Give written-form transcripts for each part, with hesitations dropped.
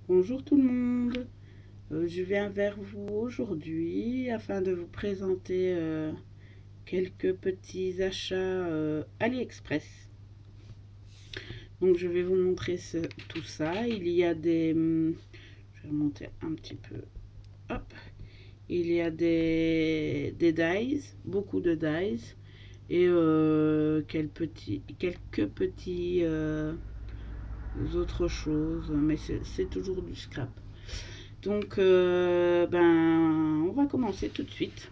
Bonjour tout le monde, je viens vers vous aujourd'hui afin de vous présenter quelques petits achats AliExpress. Donc je vais vous montrer tout ça. Il y a des... je vais remonter un petit peu. Hop. Il y a des dies, beaucoup de dies et quelques petits autres choses, mais c'est toujours du scrap. Donc, on va commencer tout de suite.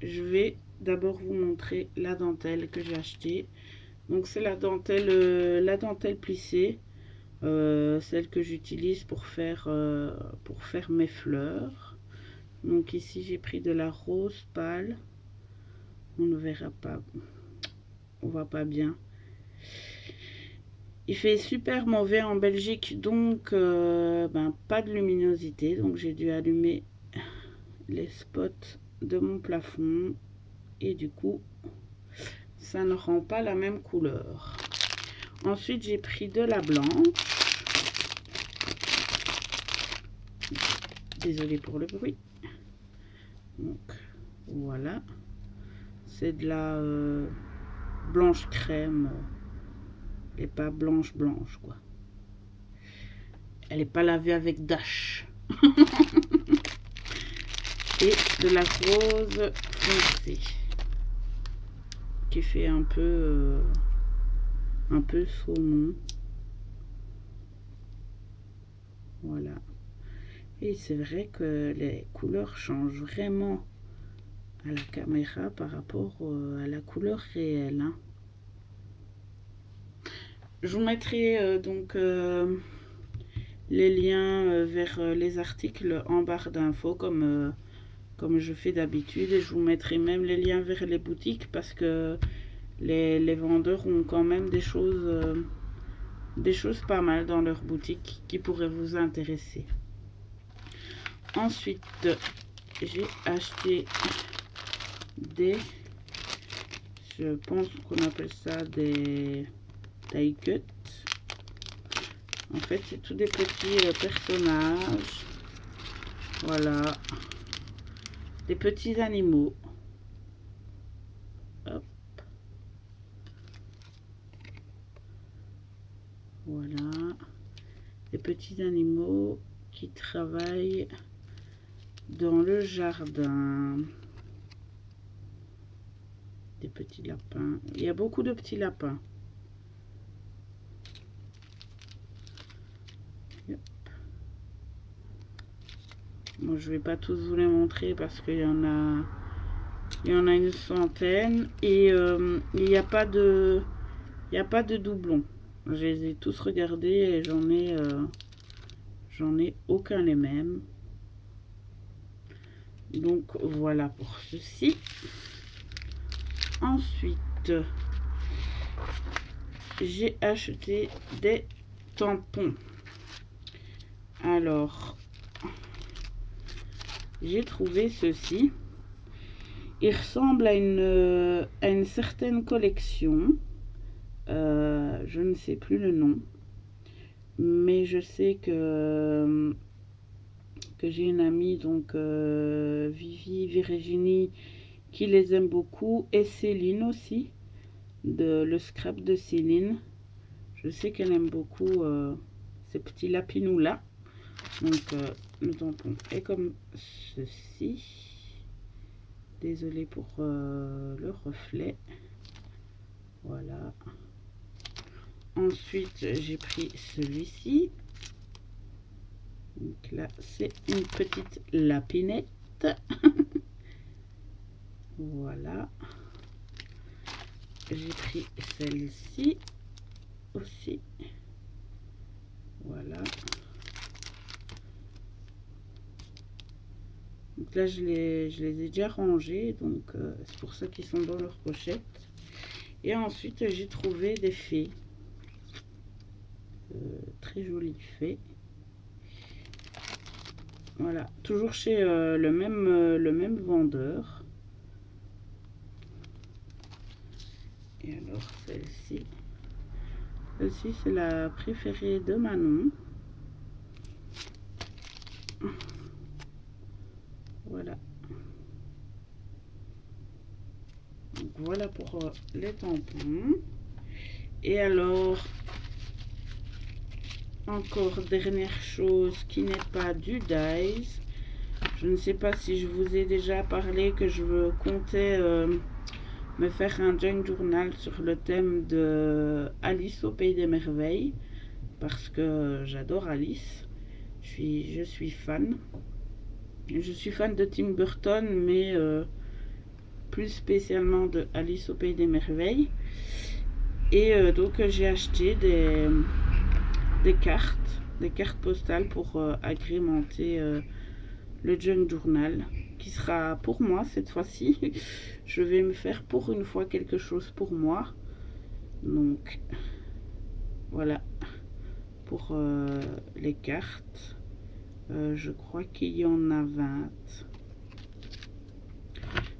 Je vais d'abord vous montrer la dentelle que j'ai achetée. Donc, c'est la dentelle plissée, celle que j'utilise pour faire mes fleurs. Donc, ici, j'ai pris de la rose pâle. On ne verra pas, on voit pas bien. Il fait super mauvais en Belgique, donc pas de luminosité. Donc j'ai dû allumer les spots de mon plafond et du coup ça ne rend pas la même couleur. Ensuite j'ai pris de la blanche. Désolée pour le bruit. Donc voilà, c'est de la blanche crème. Elle n'est pas blanche quoi. Elle n'est pas lavée avec Dash. Et de la rose foncée qui fait un peu saumon. Voilà. Et c'est vrai que les couleurs changent vraiment à la caméra par rapport à la couleur réelle, hein. Je vous mettrai les liens vers les articles en barre d'infos comme je fais d'habitude, et je vous mettrai même les liens vers les boutiques parce que les vendeurs ont quand même des choses pas mal dans leur boutique qui pourraient vous intéresser. Ensuite, j'ai acheté je pense qu'on appelle ça des die cut. En fait, c'est tous des petits personnages. Voilà. Des petits animaux. Hop. Voilà. Des petits animaux qui travaillent dans le jardin. Des petits lapins. Il y a beaucoup de petits lapins. Bon, je vais pas tous vous les montrer parce qu'il y en a une centaine et il n'y a pas de doublons. Je les ai tous regardés et j'en ai aucun les mêmes. Donc voilà pour ceci. Ensuite, j'ai acheté des tampons. Alors, j'ai trouvé ceci. Il ressemble à une certaine collection. Je ne sais plus le nom. Mais je sais que j'ai une amie, donc Virginie, qui les aime beaucoup. Et Céline aussi, le scrap de Céline. Je sais qu'elle aime beaucoup ces petits lapinous là. Donc le tampon est comme ceci. Désolée pour le reflet. Voilà. Ensuite j'ai pris celui-ci. Donc là c'est une petite lapinette. Voilà. J'ai pris celle-ci aussi. Voilà. Donc là je les ai déjà rangés, donc c'est pour ça qu'ils sont dans leur pochette. Et ensuite j'ai trouvé des fées, très jolies fées. Voilà, toujours chez le même vendeur. Et alors celle-ci c'est la préférée de Manon. Voilà. Donc voilà pour les tampons. Et alors, encore dernière chose qui n'est pas du Dies. Je ne sais pas si je vous ai déjà parlé que je comptais me faire un junk journal sur le thème de Alice au Pays des Merveilles. Parce que j'adore Alice. Je suis fan. Je suis fan de Tim Burton, mais plus spécialement de Alice au Pays des Merveilles. Et donc j'ai acheté des cartes postales pour agrémenter le junk journal, qui sera pour moi cette fois-ci. Je vais me faire pour une fois quelque chose pour moi. Donc voilà pour les cartes. Je crois qu'il y en a 20.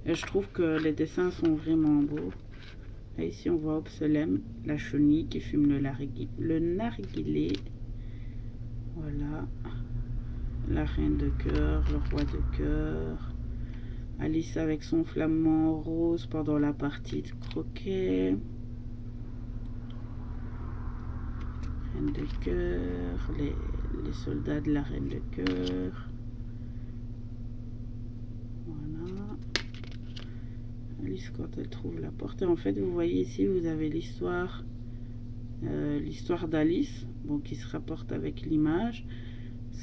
Et je trouve que les dessins sont vraiment beaux. Et ici on voit Obselem, la chenille qui fume le narguilé. Voilà. La reine de cœur, le roi de cœur. Alice avec son flamant rose pendant la partie de croquet. Reine de cœur, les soldats de la reine de cœur. Voilà. Alice quand elle trouve la porte. Et en fait, vous voyez ici, vous avez l'histoire d'Alice, bon, qui se rapporte avec l'image.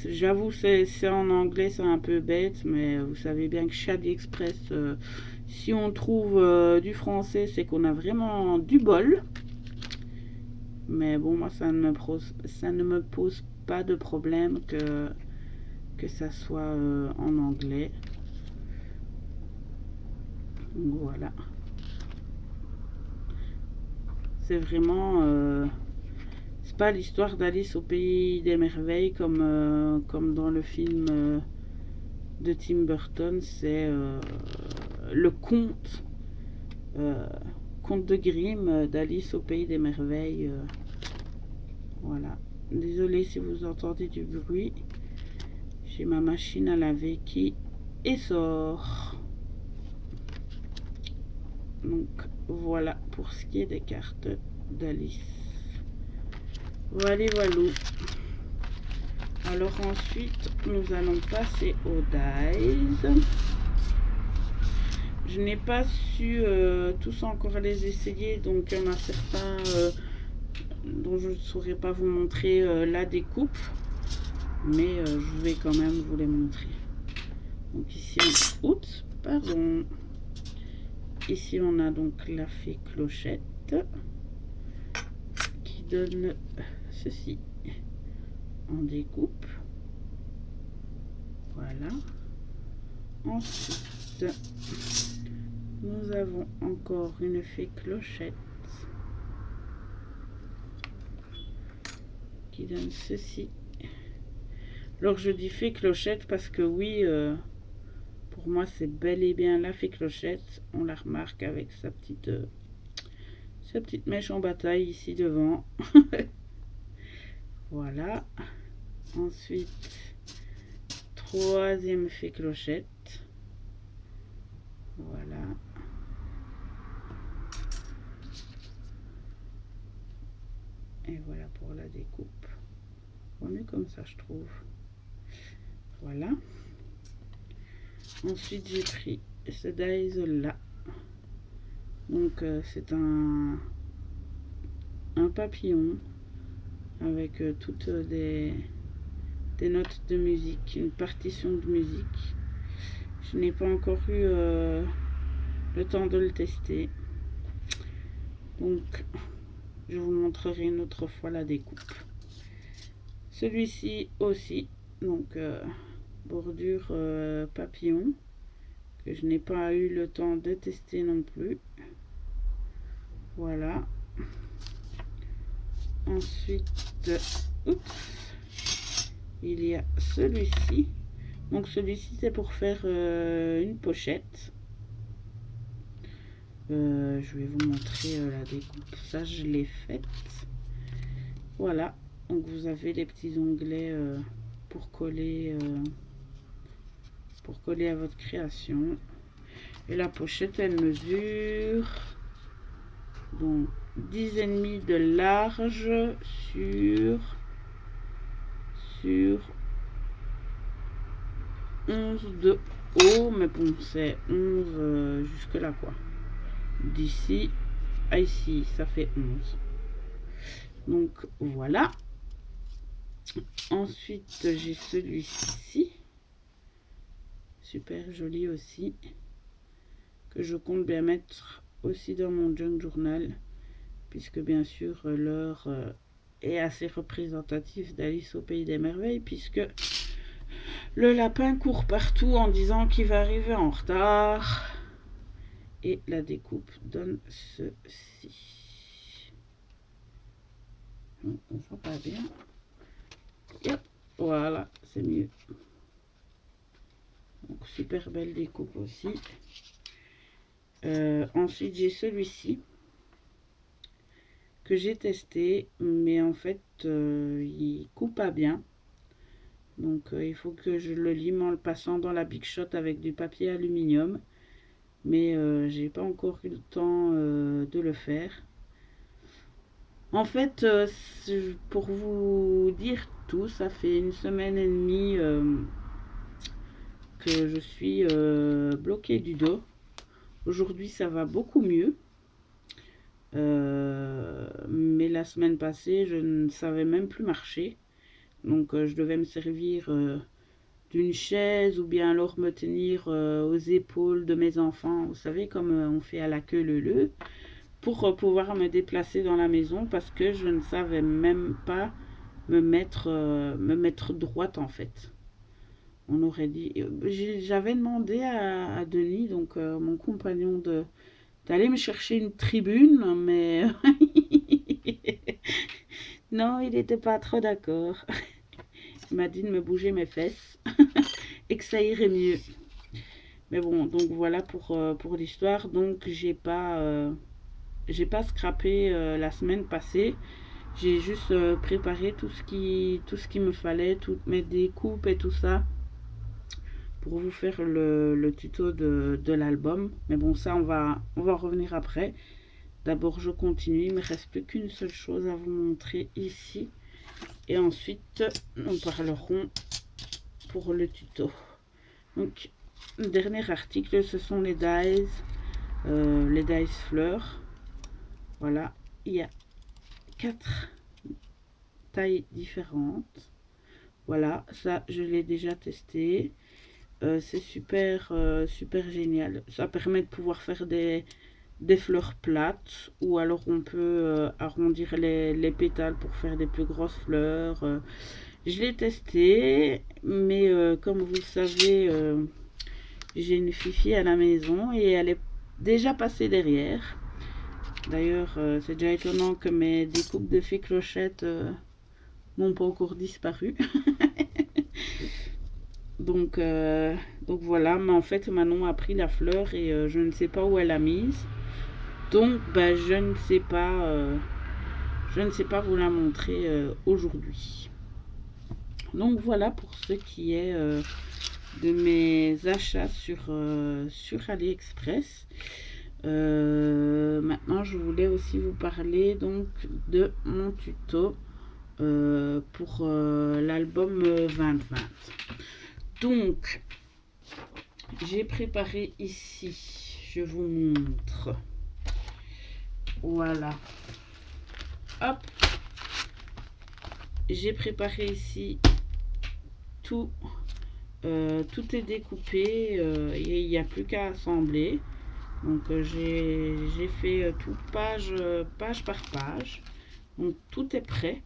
J'avoue, c'est en anglais, c'est un peu bête, mais vous savez bien que chez AliExpress, si on trouve du français, c'est qu'on a vraiment du bol. Mais bon, moi, ça ne me pose pas de problème que ça soit en anglais. Donc, voilà. C'est vraiment... c'est pas l'histoire d'Alice au Pays des Merveilles comme, comme dans le film de Tim Burton. C'est le conte de Grimm d'Alice au Pays des Merveilles. Voilà. Désolée si vous entendez du bruit. J'ai ma machine à laver qui sort. Donc voilà pour ce qui est des cartes d'Alice. Voilà, voilà. Alors ensuite, nous allons passer au Dies. Je n'ai pas su tous encore les essayer, donc il y en a certains dont je ne saurais pas vous montrer la découpe, mais je vais quand même vous les montrer. Donc ici, oups, pardon. Ici, on a donc la fée Clochette qui donne ceci en découpe. Voilà. Ensuite, nous avons encore une fée Clochette qui donne ceci. Alors je dis fée Clochette parce que oui, pour moi c'est bel et bien la fée Clochette. On la remarque avec sa petite mèche en bataille ici devant. Voilà. Ensuite, troisième fée Clochette. Voilà. Et voilà pour la découpe. Vaut mieux comme ça, je trouve. Voilà. Ensuite, j'ai pris ce dies là. Donc, c'est un papillon avec toutes des notes de musique, une partition de musique. Je n'ai pas encore eu le temps de le tester. Donc, je vous montrerai une autre fois la découpe. Celui-ci aussi, donc bordure papillon, que je n'ai pas eu le temps de tester non plus. Voilà. Ensuite, oups, il y a celui-ci. Donc celui-ci c'est pour faire une pochette. Je vais vous montrer la découpe. Ça je l'ai faite. Voilà. Donc vous avez les petits onglets pour coller pour coller à votre création. Et la pochette, elle mesure donc 10,5 de large sur 11 de haut, mais bon, c'est 11 jusque là quoi. D'ici à ici, ça fait 11. Donc voilà. Ensuite, j'ai celui-ci, super joli aussi, que je compte bien mettre aussi dans mon junk journal, puisque bien sûr l'heure est assez représentative d'Alice au Pays des Merveilles, puisque le lapin court partout en disant qu'il va arriver en retard. Et la découpe donne ceci. On sent pas bien. Yep, voilà, c'est mieux. Donc super belle découpe aussi. Ensuite j'ai celui-ci que j'ai testé, mais en fait il coupe pas bien. Donc il faut que je le lime en le passant dans la Big Shot avec du papier aluminium. Mais j'ai pas encore eu le temps de le faire. En fait, pour vous dire tout, ça fait 1 semaine et demie que je suis bloquée du dos. Aujourd'hui, ça va beaucoup mieux. Mais la semaine passée, je ne savais même plus marcher. Donc, je devais me servir d'une chaise ou bien alors me tenir aux épaules de mes enfants. Vous savez, comme on fait à la queue leu, pour pouvoir me déplacer dans la maison, parce que je ne savais même pas me mettre droite en fait. On aurait dit, j'avais demandé à Denis, donc mon compagnon, d'aller me chercher une tribune, mais non, il n'était pas trop d'accord. Il m'a dit de me bouger mes fesses et que ça irait mieux. Mais bon, donc voilà pour l'histoire. Donc j'ai pas scrappé la semaine passée. J'ai juste préparé tout ce qui me fallait, toutes mes découpes et tout ça, pour vous faire le tuto de l'album. Mais bon, ça on va en revenir après. D'abord je continue, il me reste plus qu'une seule chose à vous montrer ici. Et ensuite nous parlerons pour le tuto. Donc le dernier article, ce sont les dies fleurs. Voilà, il y a 4 tailles différentes. Voilà, ça je l'ai déjà testé. C'est super génial. Ça permet de pouvoir faire des fleurs plates, ou alors on peut arrondir les pétales pour faire des plus grosses fleurs. Je l'ai testé, mais comme vous le savez, j'ai une fifi à la maison et elle est déjà passée derrière. D'ailleurs, c'est déjà étonnant que mes découpes de fées clochettes n'ont pas encore disparu. donc voilà, mais en fait Manon a pris la fleur et je ne sais pas où elle l'a mise. Donc bah, je ne sais pas vous la montrer aujourd'hui. Donc voilà pour ce qui est de mes achats sur AliExpress. Maintenant je voulais aussi vous parler donc de mon tuto pour l'album 2020. Donc j'ai préparé ici, je vous montre, voilà, hop, j'ai préparé ici tout est découpé, il n'y a plus qu'à assembler. Donc j'ai fait tout page par page. Donc tout est prêt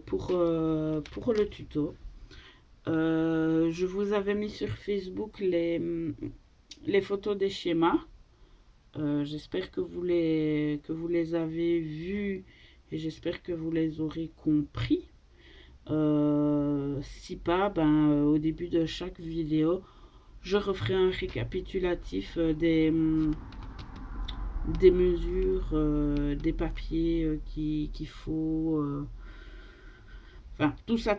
pour le tuto. Je vous avais mis sur Facebook les photos des schémas. J'espère que vous les avez vus et j'espère que vous les aurez compris. Si pas, ben, au début de chaque vidéo, je referai un récapitulatif des mesures, des papiers qu'il faut, enfin tout ça.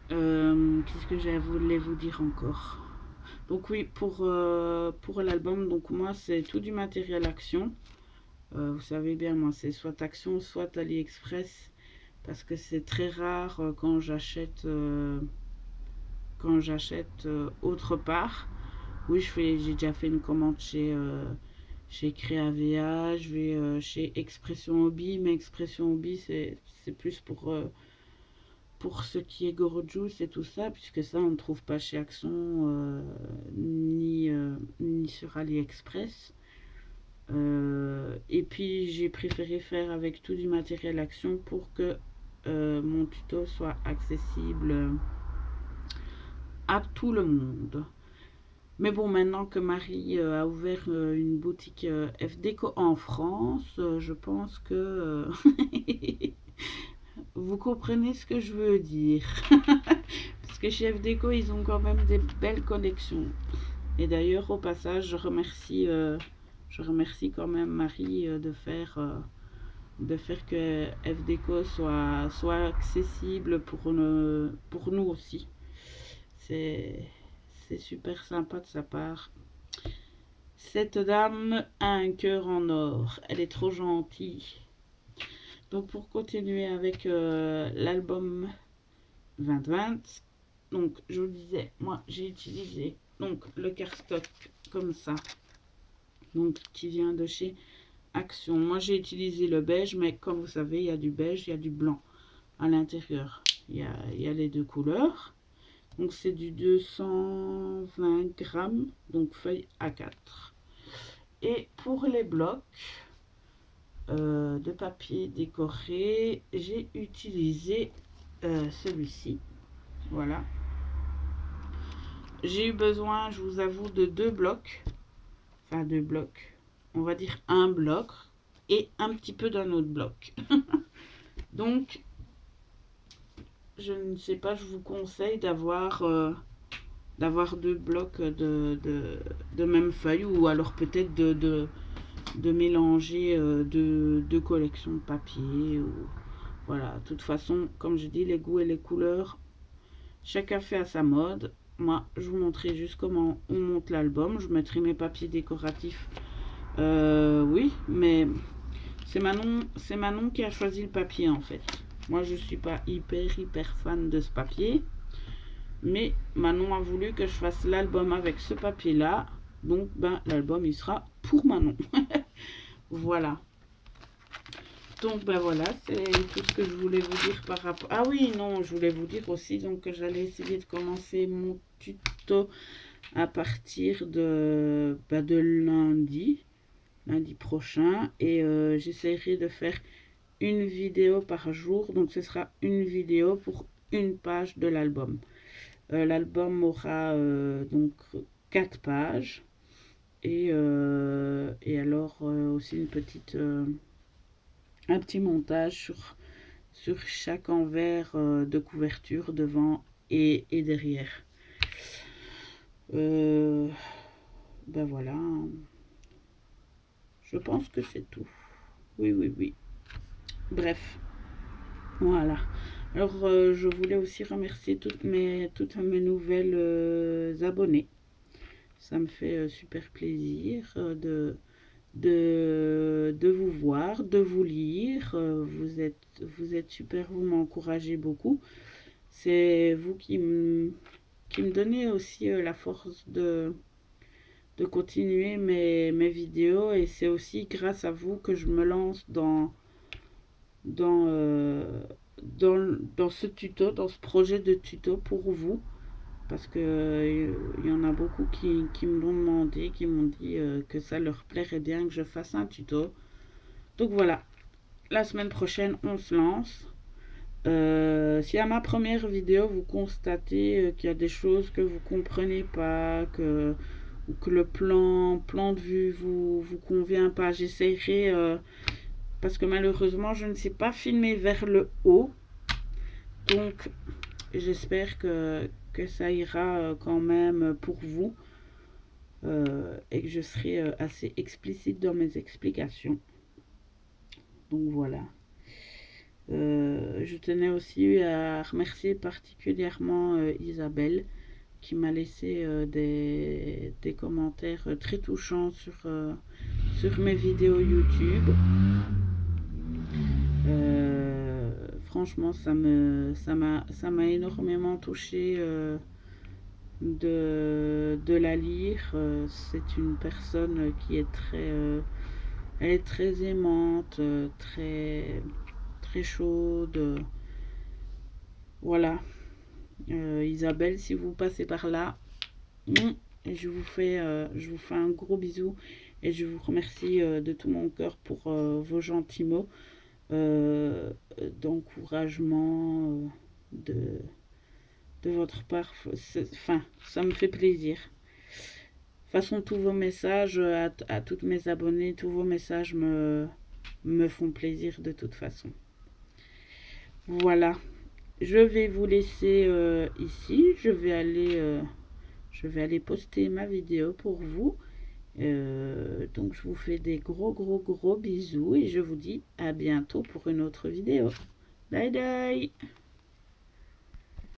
Qu'est-ce que je voulais vous dire encore? Donc oui, pour l'album, donc moi c'est tout du matériel Action. Vous savez bien, moi c'est soit Action, soit AliExpress, parce que c'est très rare quand j'achète autre part. Oui, j'ai déjà fait une commande chez Créavea, je vais chez Expression Hobby, mais Expression Hobby c'est plus pour ce qui est Gorojuice et tout ça, puisque ça on ne trouve pas chez Action ni sur AliExpress. Et puis j'ai préféré faire avec tout du matériel Action pour que mon tuto soit accessible à tout le monde. Mais bon, maintenant que Marie a ouvert une boutique FDeco en France, je pense que vous comprenez ce que je veux dire. Parce que chez FDeco, ils ont quand même des belles collections. Et d'ailleurs, au passage, je remercie quand même Marie de faire que FDeco soit accessible pour nous aussi. C'est super sympa de sa part. Cette dame a un cœur en or. Elle est trop gentille. Donc pour continuer avec l'album 2020, donc je vous disais, moi j'ai utilisé donc le cardstock comme ça, donc qui vient de chez Action. Moi j'ai utilisé le beige, mais comme vous savez, il y a du beige, il y a du blanc à l'intérieur. Il y a les deux couleurs. Donc c'est du 220 grammes, donc feuille A4. Et pour les blocs de papier décoré, j'ai utilisé celui-ci. Voilà. J'ai eu besoin, je vous avoue, de deux blocs. Enfin, deux blocs. On va dire un bloc et un petit peu d'un autre bloc. Donc, je ne sais pas, je vous conseille d'avoir deux blocs de même feuille, ou alors peut-être de mélanger deux collections de papier. Voilà, de toute façon, comme je dis, les goûts et les couleurs, chacun fait à sa mode. Moi, je vous montrerai juste comment on monte l'album. Je mettrai mes papiers décoratifs. Oui, mais c'est Manon qui a choisi le papier en fait. Moi, je suis pas hyper fan de ce papier. Mais Manon a voulu que je fasse l'album avec ce papier-là. Donc, ben, l'album, il sera pour Manon. Voilà. Donc, ben voilà, c'est tout ce que je voulais vous dire par rapport... Ah oui, non, je voulais vous dire aussi donc, que j'allais essayer de commencer mon tuto à partir de lundi prochain. Et j'essaierai de faire une vidéo par jour. Donc, ce sera une vidéo pour une page de l'album. L'album aura donc 4 pages. Et alors aussi un petit montage sur chaque envers de couverture devant et derrière. Ben voilà. Je pense que c'est tout. Oui. Bref. Voilà. Alors, je voulais aussi remercier toutes mes nouvelles abonnées. Ça me fait super plaisir de vous voir, de vous lire. Vous êtes super, vous m'encouragez beaucoup. C'est vous qui me donnez aussi la force de continuer mes vidéos. Et c'est aussi grâce à vous que je me lance dans ce tuto, dans ce projet de tuto pour vous. Parce que il y en a beaucoup qui me l'ont demandé, qui m'ont dit que ça leur plairait bien que je fasse un tuto. Donc voilà, la semaine prochaine, on se lance. Si à ma première vidéo, vous constatez qu'il y a des choses que vous comprenez pas, ou que le plan de vue vous convient pas, j'essaierai, parce que malheureusement, je ne sais pas filmer vers le haut. Donc, j'espère que ça ira quand même pour vous et que je serai assez explicite dans mes explications. Donc voilà. Je tenais aussi à remercier particulièrement Isabelle qui m'a laissé des commentaires très touchants sur mes vidéos YouTube. Franchement, ça m'a énormément touché de la lire. C'est une personne qui est elle est très aimante, très chaude. Voilà. Isabelle, si vous passez par là, je vous fais un gros bisou et je vous remercie de tout mon cœur pour vos gentils mots d'encouragement de votre part. Enfin, ça me fait plaisir. De toute façon, tous vos messages à toutes mes abonnées, tous vos messages me font plaisir de toute façon. Voilà. Je vais vous laisser ici. Je vais aller poster ma vidéo pour vous. Donc je vous fais des gros bisous et je vous dis à bientôt pour une autre vidéo. Bye bye.